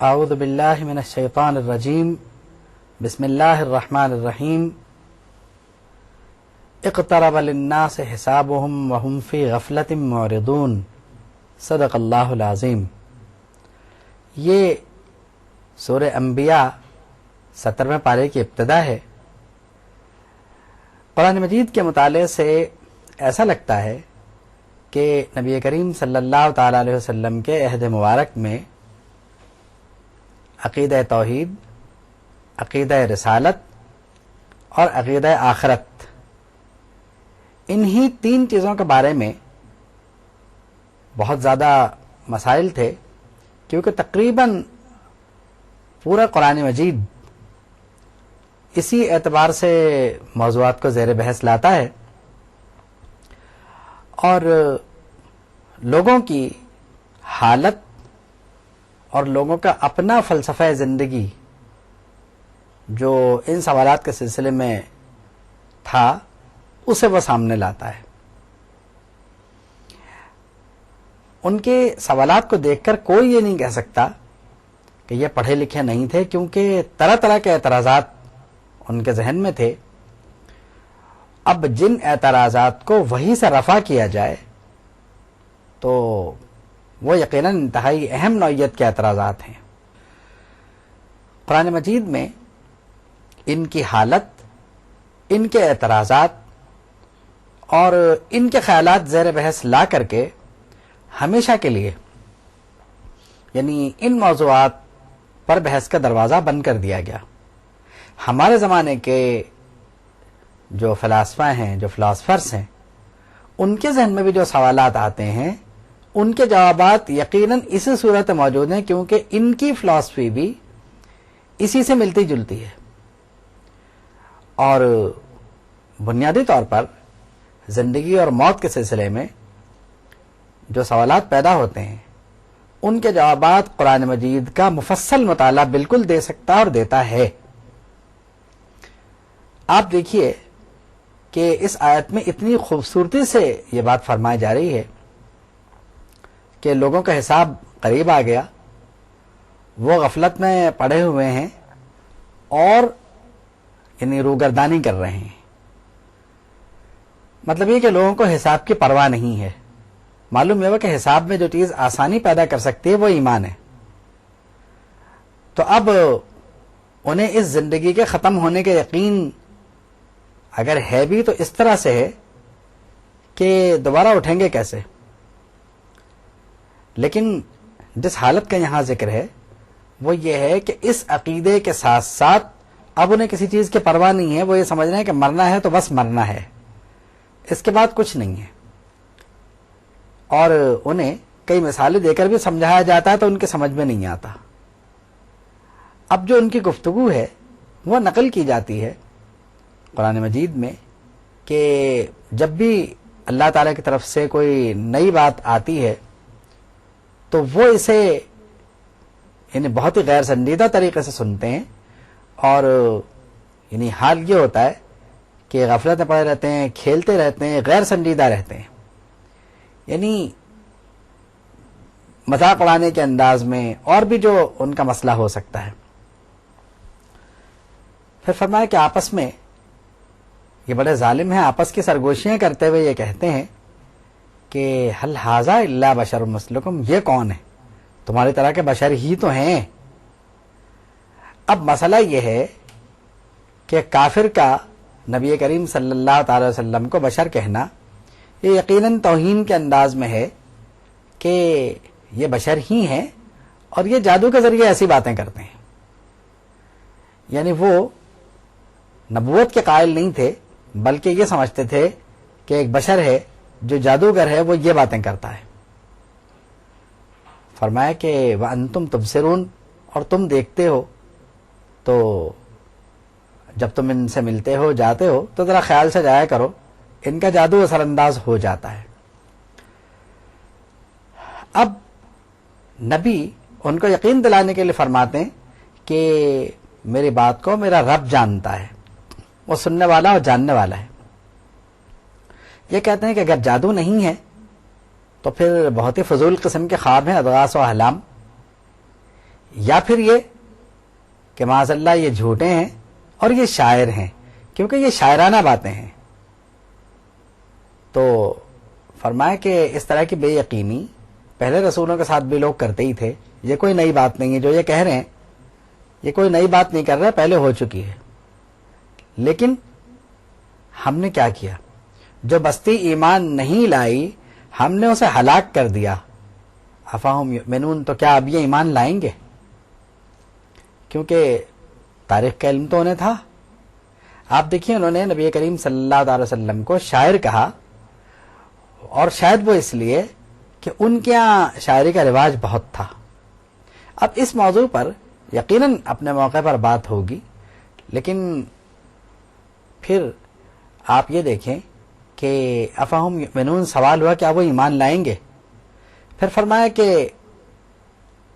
اعوذ باللہ من الشیطان الرجیم بسم اللہ الرحمن الرحیم اقترب للناس حسابهم وهم فی غفلۃ معرضون صدق اللہ العظیم۔ یہ سورہ انبیاء 70ویں پارے کی ابتدا ہے۔ قرآن مجید کے مطالعے سے ایسا لگتا ہے کہ نبی کریم صلی اللہ تعالی علیہ وسلم کے عہد مبارک میں عقیدہ توحید، عقیدہ رسالت اور عقیدہ آخرت، انہی تین چیزوں کے بارے میں بہت زیادہ مسائل تھے، کیونکہ تقریباً پورا قرآن مجید اسی اعتبار سے موضوعات کو زیر بحث لاتا ہے، اور لوگوں کی حالت اور لوگوں کا اپنا فلسفہ زندگی جو ان سوالات کے سلسلے میں تھا، اسے وہ سامنے لاتا ہے۔ ان کے سوالات کو دیکھ کر کوئی یہ نہیں کہہ سکتا کہ یہ پڑھے لکھے نہیں تھے، کیونکہ طرح طرح کے اعتراضات ان کے ذہن میں تھے۔ اب جن اعتراضات کو وحی سے رفع کیا جائے تو وہ یقیناً انتہائی اہم نوعیت کے اعتراضات ہیں۔ قرآن مجید میں ان کی حالت، ان کے اعتراضات اور ان کے خیالات زیر بحث لا کر کے ہمیشہ کے لیے یعنی ان موضوعات پر بحث کا دروازہ بند کر دیا گیا۔ ہمارے زمانے کے جو فلاسفہ ہیں، جو فلاسفرز ہیں، ان کے ذہن میں بھی جو سوالات آتے ہیں، ان کے جوابات یقیناً اسی صورت موجود ہیں، کیونکہ ان کی فلسفی بھی اسی سے ملتی جلتی ہے۔ اور بنیادی طور پر زندگی اور موت کے سلسلے میں جو سوالات پیدا ہوتے ہیں، ان کے جوابات قرآن مجید کا مفصل مطالعہ بالکل دے سکتا اور دیتا ہے۔ آپ دیکھیے کہ اس آیت میں اتنی خوبصورتی سے یہ بات فرمائی جا رہی ہے کہ لوگوں کا حساب قریب آ گیا، وہ غفلت میں پڑے ہوئے ہیں اور یعنی روگردانی کر رہے ہیں۔ مطلب یہ کہ لوگوں کو حساب کی پرواہ نہیں ہے۔ معلوم یہ ہوا کہ حساب میں جو چیز آسانی پیدا کر سکتی ہے وہ ایمان ہے۔ تو اب انہیں اس زندگی کے ختم ہونے کے یقین اگر ہے بھی تو اس طرح سے ہے کہ دوبارہ اٹھیں گے کیسے۔ لیکن جس حالت کا یہاں ذکر ہے وہ یہ ہے کہ اس عقیدے کے ساتھ ساتھ اب انہیں کسی چیز کی پرواہ نہیں ہے۔ وہ یہ سمجھ رہے ہیں کہ مرنا ہے تو بس مرنا ہے، اس کے بعد کچھ نہیں ہے۔ اور انہیں کئی مثالیں دے کر بھی سمجھایا جاتا ہے تو ان کے سمجھ میں نہیں آتا۔ اب جو ان کی گفتگو ہے وہ نقل کی جاتی ہے قرآن مجید میں کہ جب بھی اللہ تعالیٰ کی طرف سے کوئی نئی بات آتی ہے تو وہ اسے یعنی بہت ہی غیر سنجیدہ طریقے سے سنتے ہیں، اور یعنی حال یہ ہوتا ہے کہ غفلت میں پڑے رہتے ہیں، کھیلتے رہتے ہیں، غیر سنجیدہ رہتے ہیں، یعنی مذاق اڑانے کے انداز میں اور بھی جو ان کا مسئلہ ہو سکتا ہے۔ پھر فرمایا کہ آپس میں یہ بڑے ظالم ہیں، آپس کی سرگوشیاں کرتے ہوئے یہ کہتے ہیں کہ ہل ھذا الا بشر مثلکم، یہ کون ہے؟ تمہاری طرح کے بشر ہی تو ہیں۔ اب مسئلہ یہ ہے کہ کافر کا نبی کریم صلی اللہ تعالی وسلم کو بشر کہنا یہ یقیناً توہین کے انداز میں ہے کہ یہ بشر ہی ہیں اور یہ جادو کے ذریعے ایسی باتیں کرتے ہیں۔ یعنی وہ نبوت کے قائل نہیں تھے، بلکہ یہ سمجھتے تھے کہ ایک بشر ہے جو جادوگر ہے، وہ یہ باتیں کرتا ہے۔ فرمایا کہ وَأَنْتُمْ تُبْصِرُونَ، اور تم دیکھتے ہو، تو جب تم ان سے ملتے ہو، جاتے ہو، تو ذرا خیال سے جایا کرو، ان کا جادو اثر انداز ہو جاتا ہے۔ اب نبی ان کو یقین دلانے کے لیے فرماتے ہیں کہ میری بات کو میرا رب جانتا ہے، وہ سننے والا اور جاننے والا ہے۔ یہ کہتے ہیں کہ اگر جادو نہیں ہے تو پھر بہت ہی فضول قسم کے خواب ہیں، اضغاث و احلام۔ یا پھر یہ کہ معاذ اللہ یہ جھوٹے ہیں اور یہ شاعر ہیں، کیونکہ یہ شاعرانہ باتیں ہیں. تو فرمایا کہ اس طرح کی بے یقینی پہلے رسولوں کے ساتھ بھی لوگ کرتے ہی تھے، یہ کوئی نئی بات نہیں ہے. جو یہ کہہ رہے ہیں یہ کوئی نئی بات نہیں کر رہے، پہلے ہو چکی ہے. لیکن ہم نے کیا کیا؟ جو بستی ایمان نہیں لائی ہم نے اسے ہلاک کر دیا. افہم یؤمنون، تو کیا اب یہ ایمان لائیں گے؟ کیونکہ تاریخ کا علم تو انہیں تھا. آپ دیکھیے انہوں نے نبی کریم صلی اللہ علیہ وسلم کو شاعر کہا، اور شاید وہ اس لیے کہ ان کے یہاں شاعری کا رواج بہت تھا. اب اس موضوع پر یقیناً اپنے موقع پر بات ہوگی، لیکن پھر آپ یہ دیکھیں کہ افہم یؤمنون سوال ہوا کیا وہ ایمان لائیں گے؟ پھر فرمایا کہ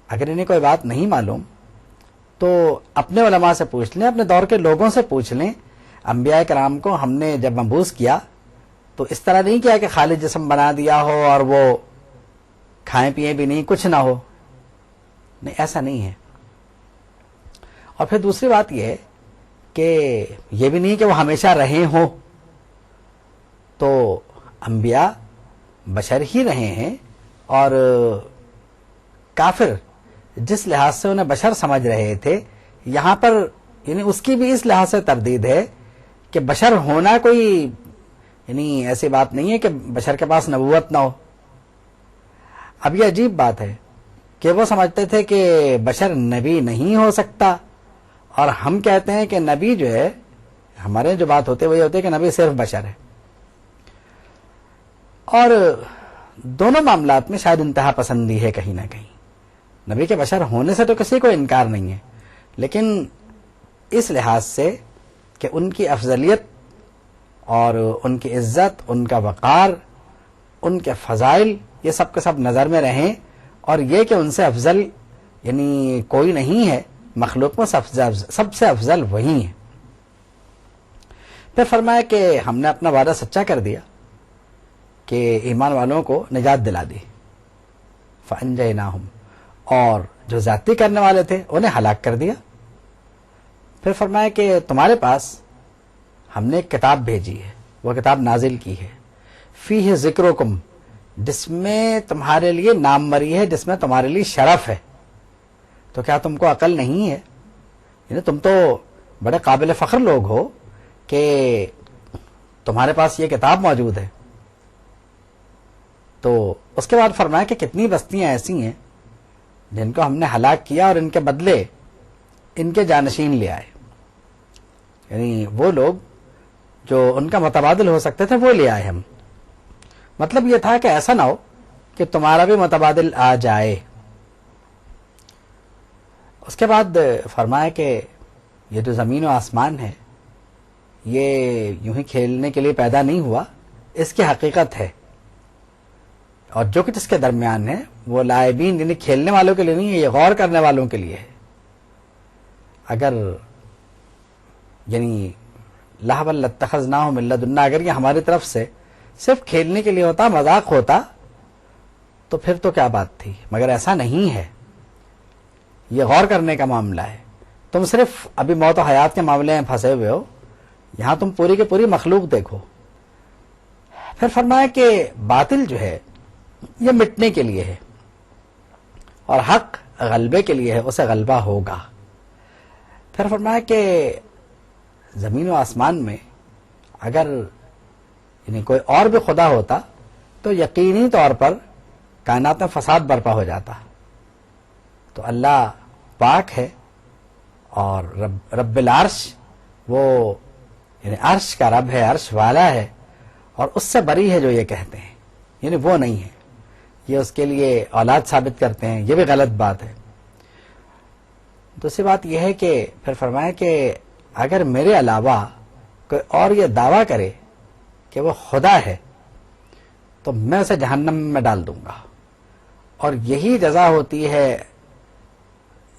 اگر انہیں کوئی بات نہیں معلوم تو اپنے علماء سے پوچھ لیں، اپنے دور کے لوگوں سے پوچھ لیں. انبیاء کرام کو ہم نے جب مبعوث کیا تو اس طرح نہیں کیا کہ خالی جسم بنا دیا ہو اور وہ کھائیں پیئیں بھی نہیں، کچھ نہ ہو. نہیں، ایسا نہیں ہے. اور پھر دوسری بات یہ ہے کہ یہ بھی نہیں کہ وہ ہمیشہ رہے ہوں. تو انبیاء بشر ہی رہے ہیں، اور کافر جس لحاظ سے انہیں بشر سمجھ رہے تھے یہاں پر یعنی اس کی بھی اس لحاظ سے تردید ہے کہ بشر ہونا کوئی یعنی ایسی بات نہیں ہے کہ بشر کے پاس نبوت نہ ہو. اب یہ عجیب بات ہے کہ وہ سمجھتے تھے کہ بشر نبی نہیں ہو سکتا، اور ہم کہتے ہیں کہ نبی جو ہے، ہمارے جو بات ہوتے وہ یہ ہوتے ہیں کہ نبی صرف بشر ہے. اور دونوں معاملات میں شاید انتہا پسندی ہے کہیں نہ کہیں. نبی کے بشر ہونے سے تو کسی کو انکار نہیں ہے، لیکن اس لحاظ سے کہ ان کی افضلیت اور ان کی عزت، ان کا وقار، ان کے فضائل، یہ سب کے سب نظر میں رہیں، اور یہ کہ ان سے افضل یعنی کوئی نہیں ہے، مخلوق میں سب سے افضل وہی ہیں. پھر فرمایا کہ ہم نے اپنا وعدہ سچا کر دیا کہ ایمان والوں کو نجات دلا دی. فانجیناہم، اور جو زیادتی کرنے والے تھے انہیں ہلاک کر دیا. پھر فرمایا کہ تمہارے پاس ہم نے ایک کتاب بھیجی ہے، وہ کتاب نازل کی ہے، فیہ ذکرکم، جس میں تمہارے لیے نام مری ہے، جس میں تمہارے لیے شرف ہے. تو کیا تم کو عقل نہیں ہے؟ یعنی تم تو بڑے قابل فخر لوگ ہو کہ تمہارے پاس یہ کتاب موجود ہے. تو اس کے بعد فرمایا کہ کتنی بستیاں ایسی ہیں جن کو ہم نے ہلاک کیا اور ان کے بدلے ان کے جانشین لے آئے. یعنی وہ لوگ جو ان کا متبادل ہو سکتے تھے وہ لے آئے ہم. مطلب یہ تھا کہ ایسا نہ ہو کہ تمہارا بھی متبادل آ جائے. اس کے بعد فرمایا کہ یہ جو زمین و آسمان ہے یہ یوں ہی کھیلنے کے لیے پیدا نہیں ہوا، اس کی حقیقت ہے، اور جو کچھ اس کے درمیان ہے وہ لائبین یعنی کھیلنے والوں کے لیے نہیں ہے، یہ غور کرنے والوں کے لیے ہے. اگر یعنی لہو لاتخذناہ من لدنا، اگر یہ ہماری طرف سے صرف کھیلنے کے لیے ہوتا، مذاق ہوتا، تو پھر تو کیا بات تھی. مگر ایسا نہیں ہے، یہ غور کرنے کا معاملہ ہے. تم صرف ابھی موت و حیات کے معاملے میں پھنسے ہوئے ہو، یہاں تم پوری کی پوری مخلوق دیکھو. پھر فرمایا کہ باطل جو ہے یہ مٹنے کے لیے ہے اور حق غلبے کے لیے ہے، اسے غلبہ ہوگا. پھر فرمایا کہ زمین و آسمان میں اگر یعنی کوئی اور بھی خدا ہوتا تو یقینی طور پر کائنات میں فساد برپا ہو جاتا. تو اللہ پاک ہے، اور رب العرش وہ یعنی عرش کا رب ہے، عرش والا ہے، اور اس سے بری ہے جو یہ کہتے ہیں، یعنی وہ نہیں ہے. یہ اس کے لیے اولاد ثابت کرتے ہیں، یہ بھی غلط بات ہے. دوسری بات یہ ہے کہ پھر فرمایا کہ اگر میرے علاوہ کوئی اور یہ دعویٰ کرے کہ وہ خدا ہے تو میں اسے جہنم میں ڈال دوں گا. اور یہی جزا ہوتی ہے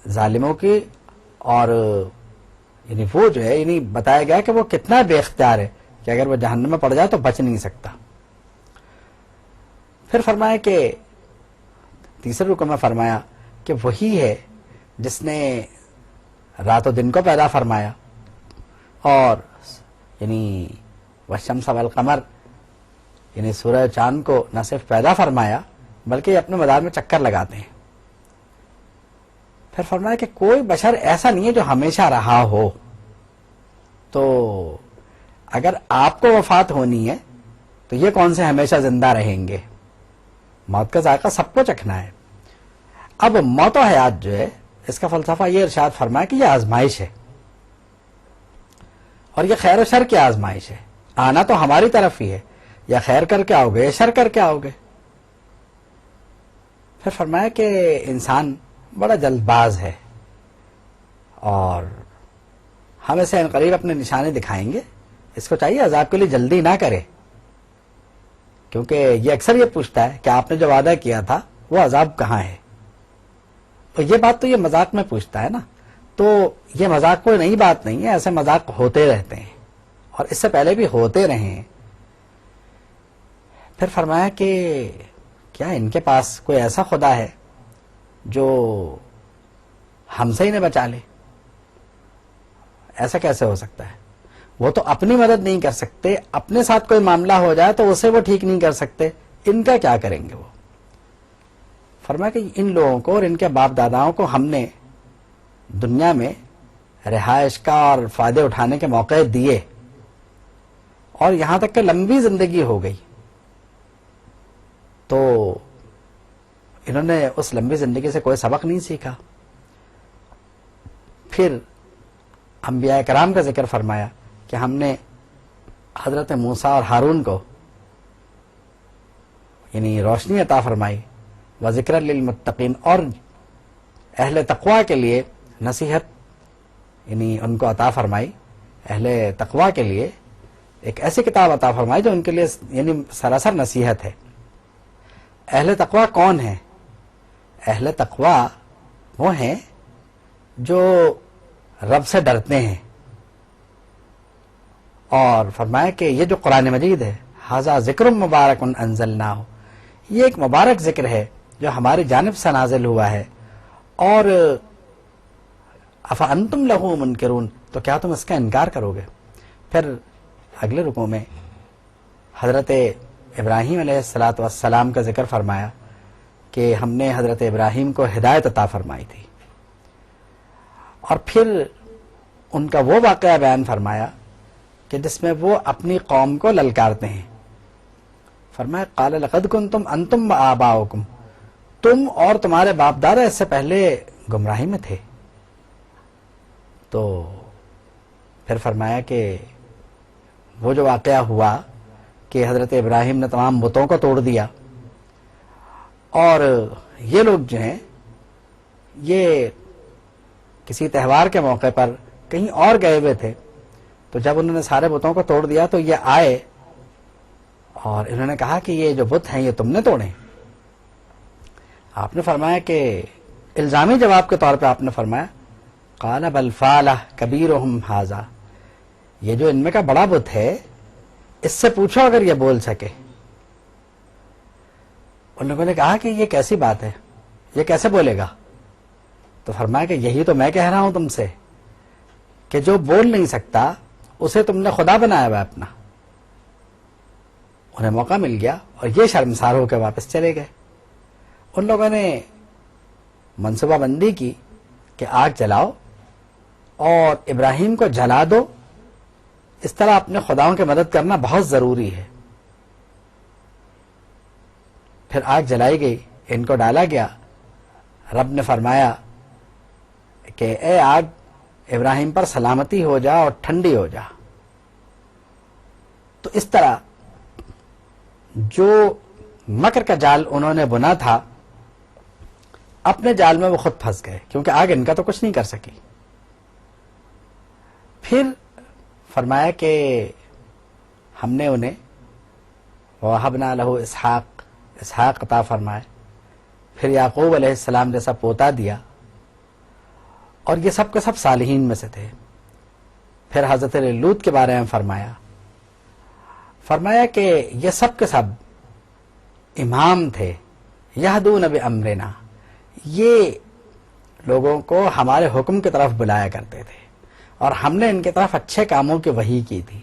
ظالموں کی. اور یعنی وہ جو ہے یعنی بتایا گیا کہ وہ کتنا بے اختیار ہے کہ اگر وہ جہنم میں پڑ جائے تو بچ نہیں سکتا. پھر فرمایا کہ تیسرے رکوع میں فرمایا کہ وہی ہے جس نے رات و دن کو پیدا فرمایا اور یعنی والشمس والقمر یعنی سورج چاند کو نہ صرف پیدا فرمایا بلکہ یہ اپنے مدار میں چکر لگاتے ہیں. پھر فرمایا کہ کوئی بشر ایسا نہیں ہے جو ہمیشہ رہا ہو. تو اگر آپ کو وفات ہونی ہے تو یہ کون سے ہمیشہ زندہ رہیں گے؟ موت کا ذائقہ سب کو چکھنا ہے. اب موت و حیات جو ہے اس کا فلسفہ یہ ارشاد فرمایا کہ یہ آزمائش ہے اور یہ خیر و شر کی آزمائش ہے. آنا تو ہماری طرف ہی ہے، یا خیر کر کے آؤ گے یا شر کر کے آؤ گے. پھر فرمایا کہ انسان بڑا جلد باز ہے اور ہم اسے عنقریب اپنے نشانے دکھائیں گے. اس کو چاہیے عذاب کے لیے جلدی نہ کرے، کیونکہ یہ اکثر یہ پوچھتا ہے کہ آپ نے جو وعدہ کیا تھا وہ عذاب کہاں ہے. تو یہ بات تو یہ مذاق میں پوچھتا ہے نا، تو یہ مذاق کوئی نئی بات نہیں ہے، ایسے مذاق ہوتے رہتے ہیں اور اس سے پہلے بھی ہوتے رہے ہیں. پھر فرمایا کہ کیا ان کے پاس کوئی ایسا خدا ہے جو ہم سے ہی نہ بچا لے؟ ایسا کیسے ہو سکتا ہے؟ وہ تو اپنی مدد نہیں کر سکتے، اپنے ساتھ کوئی معاملہ ہو جائے تو اسے وہ ٹھیک نہیں کر سکتے، ان کا کیا کریں گے وہ؟ فرمایا کہ ان لوگوں کو اور ان کے باپ داداؤں کو ہم نے دنیا میں رہائش کا اور فائدے اٹھانے کے موقع دیے اور یہاں تک کہ لمبی زندگی ہو گئی، تو انہوں نے اس لمبی زندگی سے کوئی سبق نہیں سیکھا. پھر انبیاء کرام کا ذکر فرمایا کہ ہم نے حضرت موسیٰ اور ہارون کو یعنی روشنی عطا فرمائی، وذکر للمتقین، اور اہل تقوی کے لیے نصیحت یعنی ان کو عطا فرمائی. اہل تقوی کے لیے ایک ایسی کتاب عطا فرمائی جو ان کے لیے یعنی سراسر نصیحت ہے. اہل تقوی کون ہیں؟ اہل تقوی وہ ہیں جو رب سے ڈرتے ہیں. اور فرمایا کہ یہ جو قرآن مجید ہے، ھذا ذکر مبارک انزلناہ، یہ ایک مبارک ذکر ہے جو ہماری جانب سے نازل ہوا ہے. اور افانتم لہ منکرون، تو کیا تم اس کا انکار کرو گے؟ پھر اگلے رکوع میں حضرت ابراہیم علیہ السلام کا ذکر فرمایا کہ ہم نے حضرت ابراہیم کو ہدایت عطا فرمائی تھی. اور پھر ان کا وہ واقعہ بیان فرمایا کہ جس میں وہ اپنی قوم کو للکارتے ہیں. فرمایا قال لقد کنتم انتم وآباؤکم، تم اور تمہارے باپ دادا اس سے پہلے گمراہی میں تھے. تو پھر فرمایا کہ وہ جو واقعہ ہوا کہ حضرت ابراہیم نے تمام بتوں کو توڑ دیا اور یہ لوگ جو ہیں یہ کسی تہوار کے موقع پر کہیں اور گئے ہوئے تھے، تو جب انہوں نے سارے بتوں کو توڑ دیا تو یہ آئے اور انہوں نے کہا کہ یہ جو بت ہیں یہ تم نے توڑے. آپ نے فرمایا کہ الزامی جواب کے طور پہ آپ نے فرمایا قال بل فعلہ کبیرہم ھذا، یہ جو ان میں کا بڑا بت ہے اس سے پوچھو اگر یہ بول سکے. ان لوگوں نے کہا کہ یہ کیسی بات ہے، یہ کیسے بولے گا؟ تو فرمایا کہ یہی تو میں کہہ رہا ہوں تم سے کہ جو بول نہیں سکتا اسے تم نے خدا بنایا ہوا اپنا. انہیں موقع مل گیا اور یہ شرمسار ہو کے واپس چلے گئے. ان لوگوں نے منصوبہ بندی کی کہ آگ جلاؤ اور ابراہیم کو جلا دو، اس طرح اپنے خداؤں کی مدد کرنا بہت ضروری ہے. پھر آگ جلائی گئی، ان کو ڈالا گیا. رب نے فرمایا کہ اے آگ ابراہیم پر سلامتی ہو جا اور ٹھنڈی ہو جا. تو اس طرح جو مکر کا جال انہوں نے بنا تھا اپنے جال میں وہ خود پھنس گئے، کیونکہ آگ ان کا تو کچھ نہیں کر سکی. پھر فرمایا کہ ہم نے انہیں وَوَهَبْنَا لَهُ اسحاق عطا فرمائے، پھر یعقوب علیہ السلام جیسا پوتا دیا، اور یہ سب کے سب صالحین میں سے تھے. پھر حضرت لوط کے بارے میں فرمایا کہ یہ سب کے سب امام تھے، یہدون بامرنا، یہ لوگوں کو ہمارے حکم کی طرف بلایا کرتے تھے اور ہم نے ان کی طرف اچھے کاموں کی وحی کی تھی،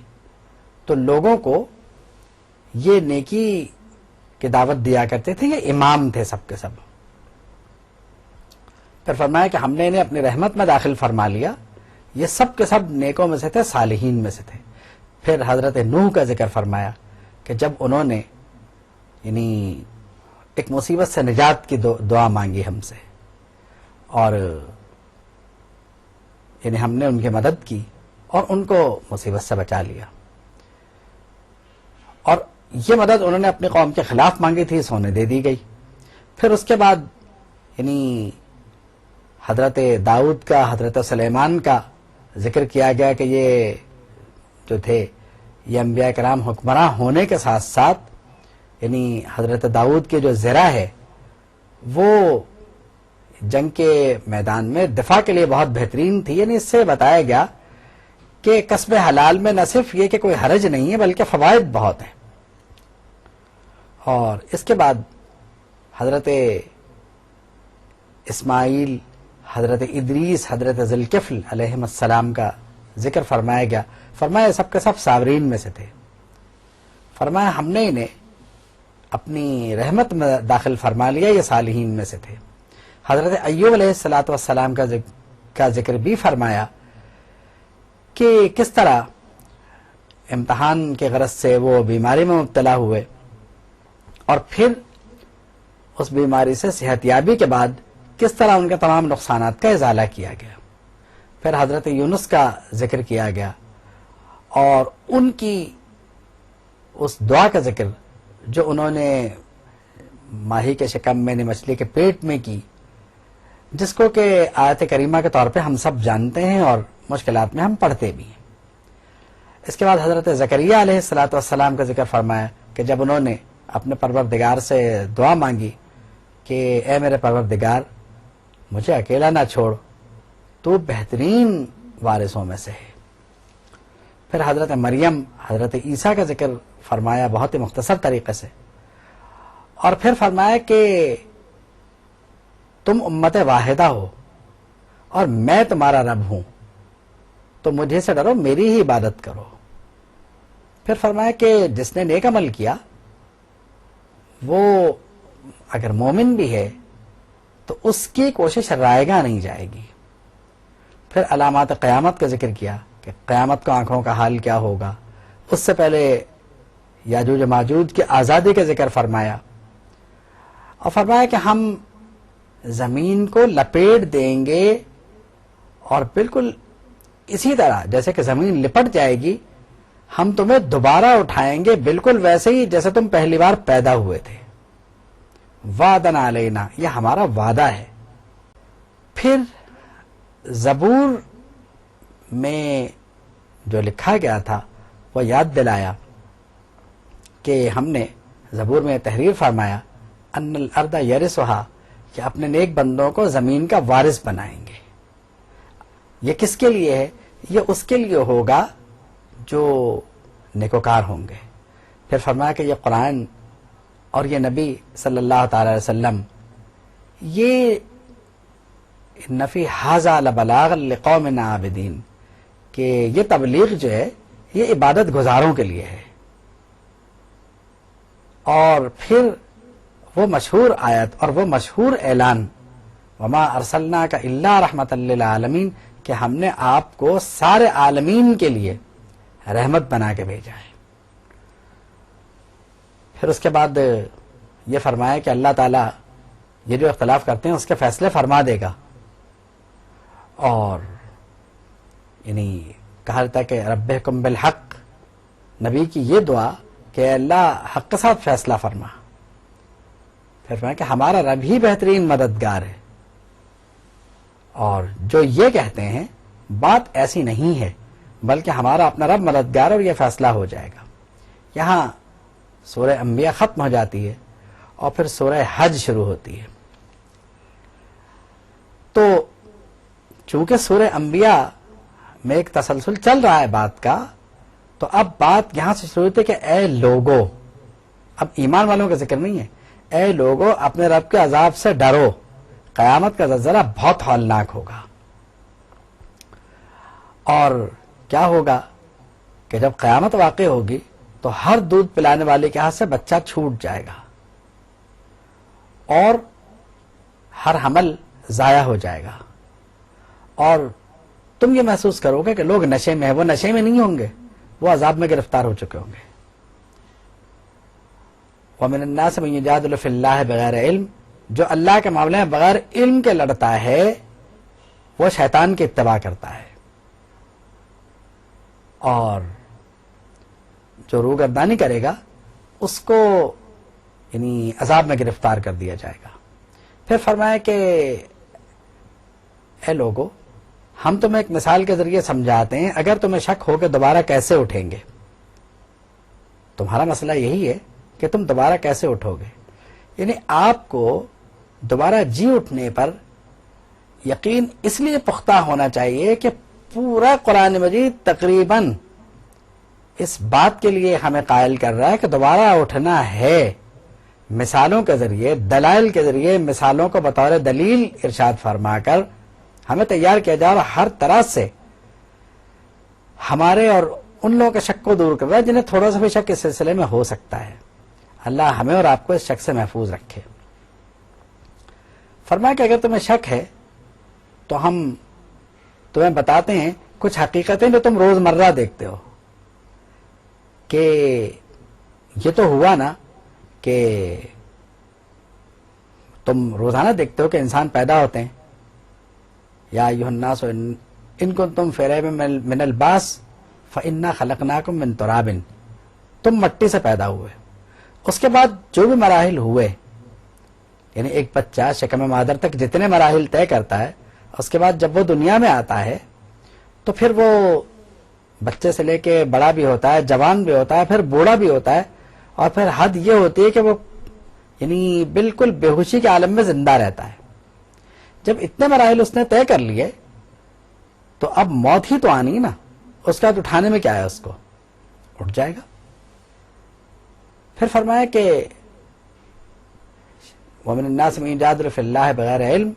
تو لوگوں کو یہ نیکی کی دعوت دیا کرتے تھے، یہ امام تھے سب کے سب۔ پھر فرمایا کہ ہم نے انہیں اپنی رحمت میں داخل فرما لیا، یہ سب کے سب نیکوں میں سے تھے، صالحین میں سے تھے۔ پھر حضرت نوح کا ذکر فرمایا کہ جب انہوں نے یعنی ایک مصیبت سے نجات کی دعا مانگی ہم سے، اور یعنی ہم نے ان کی مدد کی اور ان کو مصیبت سے بچا لیا، اور یہ مدد انہوں نے اپنی قوم کے خلاف مانگی تھی، سونے دے دی گئی۔ پھر اس کے بعد یعنی حضرت داؤد کا، حضرت سلیمان کا ذکر کیا گیا کہ یہ جو تھے یہ انبیاء کرام حکمراں ہونے کے ساتھ ساتھ یعنی حضرت داؤد کے جو ذرا ہے وہ جنگ کے میدان میں دفاع کے لیے بہت بہترین تھی۔ یعنی اس سے بتایا گیا کہ کسب حلال میں نہ صرف یہ کہ کوئی حرج نہیں ہے بلکہ فوائد بہت ہیں۔ اور اس کے بعد حضرت اسماعیل، حضرت ادریس، حضرت ذوالکفل علیہم السلام کا ذکر فرمایا گیا۔ فرمایا سب کے سب صابرین میں سے تھے۔ فرمایا ہم نے انہیں اپنی رحمت میں داخل فرما لیا، یہ صالحین میں سے تھے۔ حضرت ایوب علیہ الصلوۃ والسلام کا ذکر بھی فرمایا کہ کس طرح امتحان کے غرض سے وہ بیماری میں مبتلا ہوئے اور پھر اس بیماری سے صحت یابی کے بعد کس طرح ان کے تمام نقصانات کا ازالہ کیا گیا۔ پھر حضرت یونس کا ذکر کیا گیا اور ان کی اس دعا کا ذکر جو انہوں نے ماہی کے شکم میں مچھلی کے پیٹ میں کی، جس کو کہ آیت کریمہ کے طور پہ ہم سب جانتے ہیں اور مشکلات میں ہم پڑھتے بھی ہیں۔ اس کے بعد حضرت زکریہ علیہ الصلوۃ والسلام کا ذکر فرمایا کہ جب انہوں نے اپنے پروردگار سے دعا مانگی کہ اے میرے پروردگار مجھے اکیلا نہ چھوڑ، تو بہترین وارثوں میں سے ہے۔ پھر حضرت مریم، حضرت عیسیٰ کا ذکر فرمایا بہت ہی مختصر طریقے سے، اور پھر فرمایا کہ تم امت واحدہ ہو اور میں تمہارا رب ہوں، تو مجھے سے ڈرو، میری ہی عبادت کرو۔ پھر فرمایا کہ جس نے نیک عمل کیا وہ اگر مومن بھی ہے تو اس کی کوشش رائے گاہ نہیں جائے گی۔ پھر علامات قیامت کا ذکر کیا کہ قیامت کو آنکھوں کا حال کیا ہوگا۔ اس سے پہلے یاجوج ماجوج کی آزادی کا ذکر فرمایا، اور فرمایا کہ ہم زمین کو لپیٹ دیں گے اور بالکل اسی طرح جیسے کہ زمین لپٹ جائے گی ہم تمہیں دوبارہ اٹھائیں گے، بالکل ویسے ہی جیسے تم پہلی بار پیدا ہوئے تھے۔ وعدن علینا، یہ ہمارا وعدہ ہے۔ پھر زبور میں جو لکھا گیا تھا وہ یاد دلایا کہ ہم نے زبور میں تحریر فرمایا ان الارض یرثھا، کہ اپنے نیک بندوں کو زمین کا وارث بنائیں گے۔ یہ کس کے لیے ہے؟ یہ اس کے لیے ہوگا جو نیکوکار ہوں گے۔ پھر فرمایا کہ یہ قرآن اور یہ نبی صلی اللہ تعالی علیہ وسلم، یہ ان فی ھذا لبلاغا لقوم عابدین، کہ یہ تبلیغ جو ہے یہ عبادت گزاروں کے لیے ہے۔ اور پھر وہ مشہور آیت اور وہ مشہور اعلان وما ارسلناک الا رحمۃ للعالمین، کہ ہم نے آپ کو سارے عالمین کے لیے رحمت بنا کے بھیجا ہے۔ پھر اس کے بعد یہ فرمایا کہ اللہ تعالیٰ یہ جو اختلاف کرتے ہیں اس کے فیصلے فرما دے گا، اور یعنی کہا جاتا ہے کہ ربکم بالحق، نبی کی یہ دعا کہ اے اللہ حق کے ساتھ فیصلہ فرما۔ پھر فرمایا کہ ہمارا رب ہی بہترین مددگار ہے، اور جو یہ کہتے ہیں بات ایسی نہیں ہے بلکہ ہمارا اپنا رب مددگار، اور یہ فیصلہ ہو جائے گا۔ یہاں سورہ انبیاء ختم ہو جاتی ہے اور پھر سورہ حج شروع ہوتی ہے۔ تو چونکہ سورہ انبیاء میں ایک تسلسل چل رہا ہے بات کا، تو اب بات یہاں سے شروع ہوتی ہے کہ اے لوگو، اب ایمان والوں کا ذکر نہیں ہے، اے لوگو اپنے رب کے عذاب سے ڈرو، قیامت کا زلزلہ بہت ہولناک ہوگا. اور کیا ہوگا کہ جب قیامت واقع ہوگی تو ہر دودھ پلانے والے کے ہاتھ سے بچہ چھوٹ جائے گا اور ہر حمل ضائع ہو جائے گا. اور تم یہ محسوس کرو گے کہ لوگ نشے میں ہیں. وہ نشے میں نہیں ہوں گے, وہ عذاب میں گرفتار ہو چکے ہوں گے. وَمِنَ النَّاسِ مَن يُجَادِلُ فِي اللَّهِ بِغَيْرِ علم, جو اللہ کے معاملے میں بغیر علم کے لڑتا ہے وہ شیطان کی اتباع کرتا ہے, اور جو روگردانی کرے گا اس کو یعنی عذاب میں گرفتار کر دیا جائے گا. پھر فرمایا کہ اے لوگو, ہم تمہیں ایک مثال کے ذریعے سمجھاتے ہیں, اگر تمہیں شک ہو کہ دوبارہ کیسے اٹھیں گے. تمہارا مسئلہ یہی ہے کہ تم دوبارہ کیسے اٹھو گے, یعنی آپ کو دوبارہ جی اٹھنے پر یقین اس لیے پختہ ہونا چاہیے کہ پورا قرآن مجید تقریباً اس بات کے لیے ہمیں قائل کر رہا ہے کہ دوبارہ اٹھنا ہے. مثالوں کے ذریعے, دلائل کے ذریعے, مثالوں کو بطور دلیل ارشاد فرما کر ہمیں تیار کیا جا رہا, ہر طرح سے ہمارے اور ان لوگوں کے شک کو دور کر رہا ہے جنہیں تھوڑا سا بھی شک اس سلسلے میں ہو سکتا ہے. اللہ ہمیں اور آپ کو اس شک سے محفوظ رکھے. فرمایا کہ اگر تمہیں شک ہے تو ہم تمہیں بتاتے ہیں کچھ حقیقتیں جو تم روزمرہ دیکھتے ہو, کہ یہ تو ہوا نا کہ تم روزانہ دیکھتے ہو کہ انسان پیدا ہوتے ہیں. یا ایھا الناس ان کنتم فی ریب من البعث فانا خلقناکم من تراب, تم مٹی سے پیدا ہوئے. اس کے بعد جو بھی مراحل ہوئے, یعنی ایک بچہ شکم مادر تک جتنے مراحل طے کرتا ہے, اس کے بعد جب وہ دنیا میں آتا ہے تو پھر وہ بچے سے لے کے بڑا بھی ہوتا ہے, جوان بھی ہوتا ہے, پھر بوڑھا بھی ہوتا ہے, اور پھر حد یہ ہوتی ہے کہ وہ یعنی بالکل بے ہوشی کے عالم میں زندہ رہتا ہے. جب اتنے مراحل اس نے طے کر لیے تو اب موت ہی تو آنی نا, اس کا اٹھانے میں کیا ہے, اس کو اٹھ جائے گا. پھر فرمایا کہ وَمِنَ النَّاسِ مَن يُجَادِلُ فِي اللَّهِ بِغَيْرِ عِلْمٍ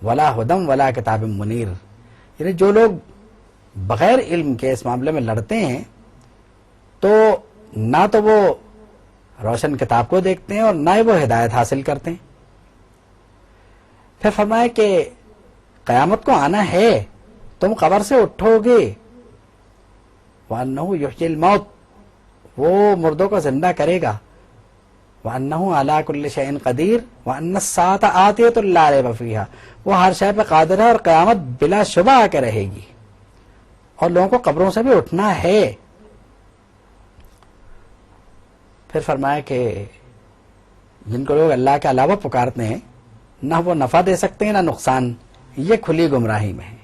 وَلَا هُدًى وَلَا كِتَابٍ مُنِيرٍ, یعنی جو لوگ بغیر علم کے اس معاملے میں لڑتے ہیں تو نہ تو وہ روشن کتاب کو دیکھتے ہیں اور نہ ہی وہ ہدایت حاصل کرتے ہیں. پھر فرمایا کہ قیامت کو آنا ہے, تم قبر سے اٹھو گے. وَأَنَّهُ يُحْيِي الْمَوْتَ, وہ مردوں کو زندہ کرے گا. وَأَنَّهُ عَلَىٰ كُلِّ شَيْءٍ قَدِيرٌ وَأَنَّ السَّاعَةَ آتِيَةٌ لَا رَيْبَ فِيهَا, وہ ہر شے پہ قادر ہے اور قیامت بلا شبہ آ کے رہے گی, اور لوگوں کو قبروں سے بھی اٹھنا ہے. پھر فرمایا کہ جن کو لوگ اللہ کے علاوہ پکارتے ہیں, نہ وہ نفع دے سکتے ہیں نہ نقصان, یہ کھلی گمراہی میں ہے.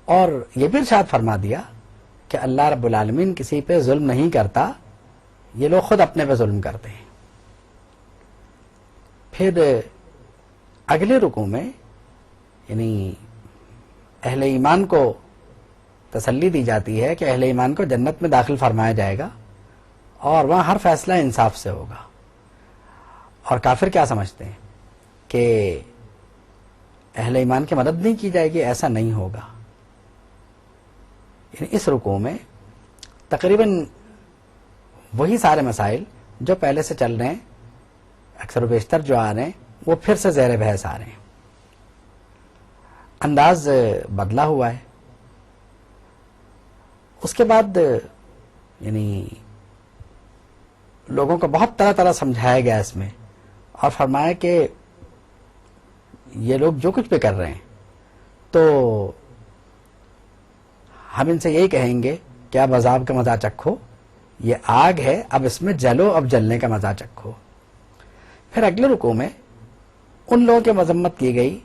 اور یہ بھی ارشاد فرما دیا کہ اللہ رب العالمین کسی پہ ظلم نہیں کرتا, یہ لوگ خود اپنے پہ ظلم کرتے ہیں. پھر اگلے رکوع میں یعنی اہل ایمان کو تسلی دی جاتی ہے کہ اہل ایمان کو جنت میں داخل فرمایا جائے گا اور وہاں ہر فیصلہ انصاف سے ہوگا. اور کافر کیا سمجھتے ہیں کہ اہل ایمان کی مدد نہیں کی جائے گی, ایسا نہیں ہوگا. یعنی اس رکوع میں تقریباً وہی سارے مسائل جو پہلے سے چل رہے ہیں, اکثر و بیشتر جو آ رہے ہیں وہ پھر سے زیر بحث آ رہے ہیں. انداز بدلا ہوا ہے. اس کے بعد یعنی لوگوں کو بہت طرح طرح سمجھایا گیا اس میں, اور فرمایا کہ یہ لوگ جو کچھ بھی کر رہے ہیں تو ہم ان سے یہی کہیں گے کہ اب عذاب کا مزہ چکھو, یہ آگ ہے, اب اس میں جلو, اب جلنے کا مزہ چکھو. پھر اگلے رکوع میں ان لوگوں کی مذمت کی گئی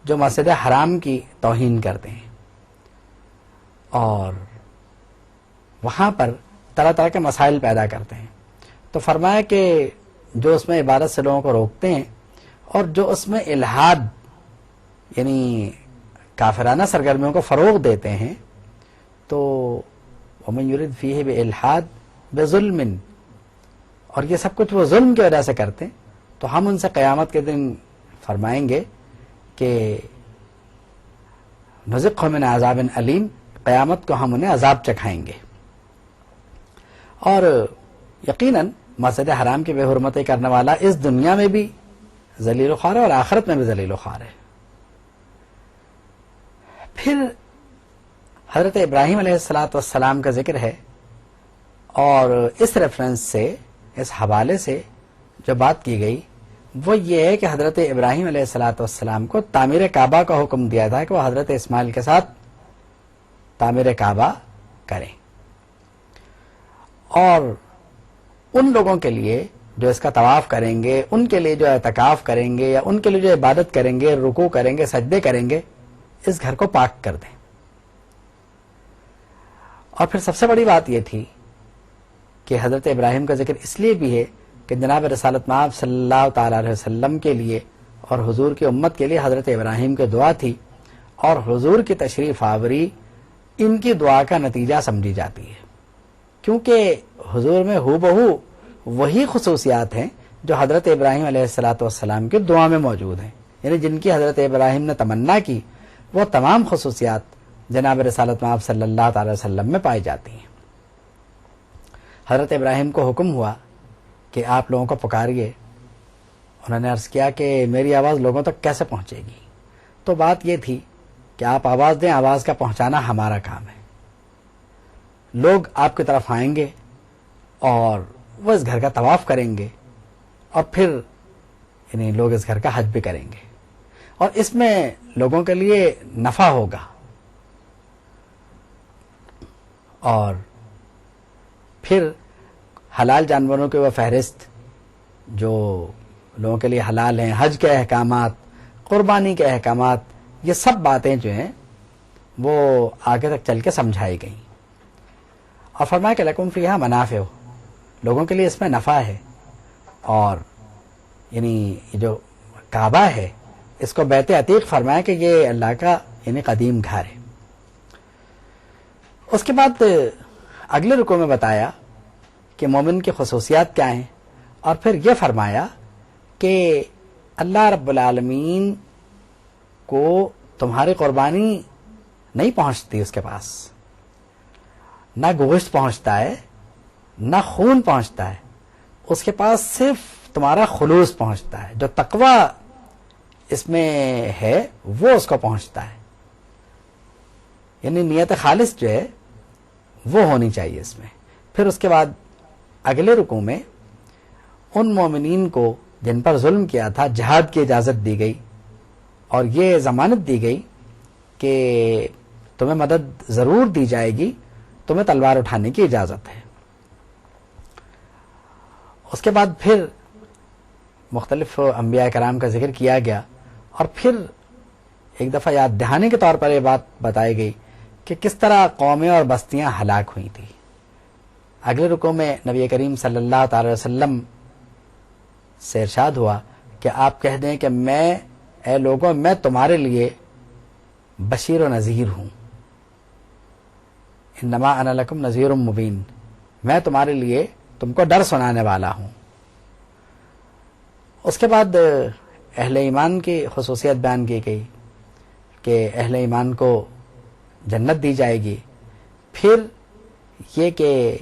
جو مسجد حرام کی توہین کرتے ہیں, اور وہاں پر طرح طرح کے مسائل پیدا کرتے ہیں. تو فرمایا کہ جو اس میں عبادت سے لوگوں کو روکتے ہیں اور جو اس میں الحاد یعنی کافرانہ سرگرمیوں کو فروغ دیتے ہیں, تو وَمَن يُرِدْ فِيهِ بِإِلْحَادٍ بِظُلْمٍ, اور یہ سب کچھ وہ ظلم کی وجہ سے کرتے ہیں, تو ہم ان سے قیامت کے دن فرمائیں گے کہ نذقہ من عذاب علیم، قیامت کو ہم انہیں عذاب چکھائیں گے. اور یقیناً مسجد حرام کی بے حرمتی کرنے والا اس دنیا میں بھی ذلیل و خوار ہے اور آخرت میں بھی ذلیل و خوار ہے. پھر حضرت ابراہیم علیہ السلام کا ذکر ہے، اور اس ریفرنس سے، اس حوالے سے جو بات کی گئی وہ یہ ہے کہ حضرت ابراہیم علیہ السلام کو تعمیر کعبہ کا حکم دیا تھا کہ وہ حضرت اسماعیل کے ساتھ تعمیر کعبہ کریں، اور ان لوگوں کے لیے جو اس کا طواف کریں گے، ان کے لیے جو اعتکاف کریں گے یا ان کے لیے جو عبادت کریں گے، رکوع کریں گے، سجدے کریں گے، اس گھر کو پاک کر دیں. اور پھر سب سے بڑی بات یہ تھی کہ حضرت ابراہیم کا ذکر اس لیے بھی ہے کہ جناب رسالت مآب صلی اللہ تعالی علیہ وسلم کے لیے اور حضور کی امت کے لیے حضرت ابراہیم کی دعا تھی، اور حضور کی تشریف آوری ان کی دعا کا نتیجہ سمجھی جاتی ہے، کیونکہ حضور میں ہو بہو وہی خصوصیات ہیں جو حضرت ابراہیم علیہ السلام کی دعا میں موجود ہیں. یعنی جن کی حضرت ابراہیم نے تمنا کی وہ تمام خصوصیات جناب رسالت مآب صلی اللہ تعالی وسلم میں پائی جاتی ہیں. حضرت ابراہیم کو حکم ہوا کہ آپ لوگوں کو پکاریے. انہوں نے عرض کیا کہ میری آواز لوگوں تک کیسے پہنچے گی؟ تو بات یہ تھی کہ آپ آواز دیں، آواز کا پہنچانا ہمارا کام ہے. لوگ آپ کی طرف آئیں گے اور وہ اس گھر کا طواف کریں گے، اور پھر یعنی لوگ اس گھر کا حج بھی کریں گے، اور اس میں لوگوں کے لیے نفع ہوگا. اور پھر حلال جانوروں کی وہ فہرست جو لوگوں کے لیے حلال ہیں، حج کے احکامات، قربانی کے احکامات، یہ سب باتیں جو ہیں وہ آگے تک چل کے سمجھائی گئیں. اور فرمایا کہ لکم فیہا منافع، لوگوں کے لیے اس میں نفع ہے. اور یعنی یہ جو کعبہ ہے اس کو بیت عتیق فرمایا کہ یہ اللہ کا یعنی قدیم گھر ہے. اس کے بعد اگلے رکوع میں بتایا کہ مومن کی خصوصیات کیا ہیں، اور پھر یہ فرمایا کہ اللہ رب العالمین کو تمہاری قربانی نہیں پہنچتی، اس کے پاس نہ گوشت پہنچتا ہے نہ خون پہنچتا ہے، اس کے پاس صرف تمہارا خلوص پہنچتا ہے. جو تقوی اس میں ہے وہ اس کو پہنچتا ہے، یعنی نیت خالص جو ہے وہ ہونی چاہیے اس میں. پھر اس کے بعد اگلے رکوع میں ان مومنین کو جن پر ظلم کیا تھا جہاد کی اجازت دی گئی، اور یہ ضمانت دی گئی کہ تمہیں مدد ضرور دی جائے گی، تمہیں تلوار اٹھانے کی اجازت ہے. اس کے بعد پھر مختلف انبیاء کرام کا ذکر کیا گیا، اور پھر ایک دفعہ یاد دہانے کے طور پر یہ بات بتائی گئی کہ کس طرح قومیں اور بستیاں ہلاک ہوئی تھیں. اگلے رکوع میں نبی کریم صلی اللہ تعالی وسلم سے ارشاد ہوا کہ آپ کہہ دیں کہ اے لوگوں، میں تمہارے لیے بشیر و نذیر ہوں. انما انا لکم نذیر مبین، میں تمہارے لیے تم کو ڈر سنانے والا ہوں. اس کے بعد اہل ایمان کی خصوصیت بیان کی گئی کہ اہل ایمان کو جنت دی جائے گی. پھر یہ کہ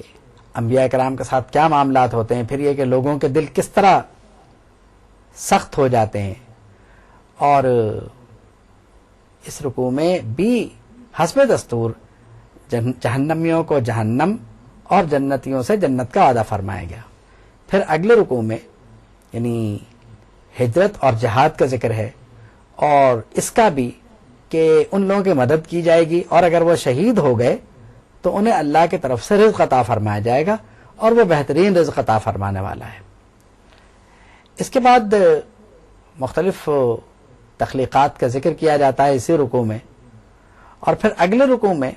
انبیاء کرام کے ساتھ کیا معاملات ہوتے ہیں، پھر یہ کہ لوگوں کے دل کس طرح سخت ہو جاتے ہیں. اور اس رکوع میں بھی حسب دستور جہنمیوں کو جہنم اور جنتیوں سے جنت کا وعدہ فرمایا گیا. پھر اگلے رکوع میں یعنی ہجرت اور جہاد کا ذکر ہے، اور اس کا بھی کہ ان لوگوں کی مدد کی جائے گی، اور اگر وہ شہید ہو گئے تو انہیں اللہ کی طرف سے رزق عطا فرمایا جائے گا، اور وہ بہترین رزق عطا فرمانے والا ہے. اس کے بعد مختلف تخلیقات کا ذکر کیا جاتا ہے اسی رکوع میں. اور پھر اگلے رکوع میں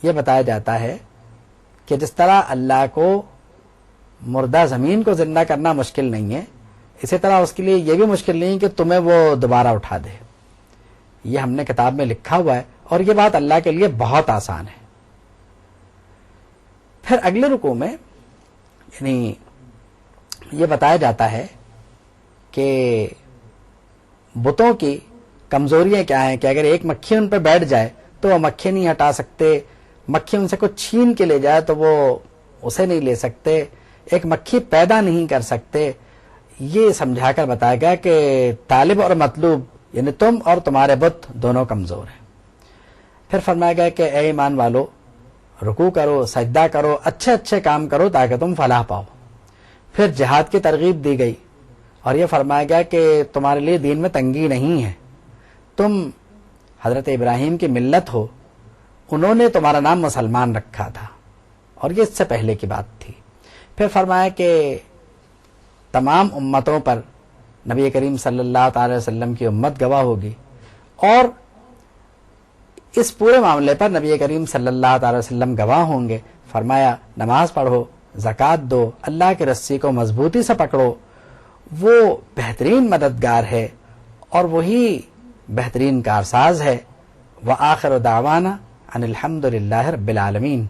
یہ بتایا جاتا ہے کہ جس طرح اللہ کو مردہ زمین کو زندہ کرنا مشکل نہیں ہے، اسی طرح اس کے لیے یہ بھی مشکل نہیں کہ تمہیں وہ دوبارہ اٹھا دے. یہ ہم نے کتاب میں لکھا ہوا ہے، اور یہ بات اللہ کے لیے بہت آسان ہے. پھر اگلے رکوع میں یعنی یہ بتایا جاتا ہے کہ بتوں کی کمزوریاں کیا ہیں کہ اگر ایک مکھی ان پہ بیٹھ جائے تو وہ مکھی نہیں ہٹا سکتے، مکھی ان سے کچھ چھین کے لے جائے تو وہ اسے نہیں لے سکتے، ایک مکھی پیدا نہیں کر سکتے. یہ سمجھا کر بتایا گیا کہ طالب اور مطلوب یعنی تم اور تمہارے بت دونوں کمزور ہیں. پھر فرمایا گیا کہ اے ایمان والو، رکوع کرو، سجدہ کرو، اچھے اچھے کام کرو تاکہ تم فلاح پاؤ. پھر جہاد کی ترغیب دی گئی اور یہ فرمایا گیا کہ تمہارے لیے دین میں تنگی نہیں ہے، تم حضرت ابراہیم کی ملت ہو، انہوں نے تمہارا نام مسلمان رکھا تھا اور یہ اس سے پہلے کی بات تھی. پھر فرمایا کہ تمام امتوں پر نبی کریم صلی اللہ تعالی وسلم کی امت گواہ ہوگی، اور اس پورے معاملے پر نبی کریم صلی اللہ تعالی وسلم گواہ ہوں گے. فرمایا نماز پڑھو، زکوٰۃ دو، اللہ کی رسی کو مضبوطی سے پکڑو، وہ بہترین مددگار ہے اور وہی بہترین کارساز ہے. وآخر دعوانا ان الحمد للہ رب العالمین.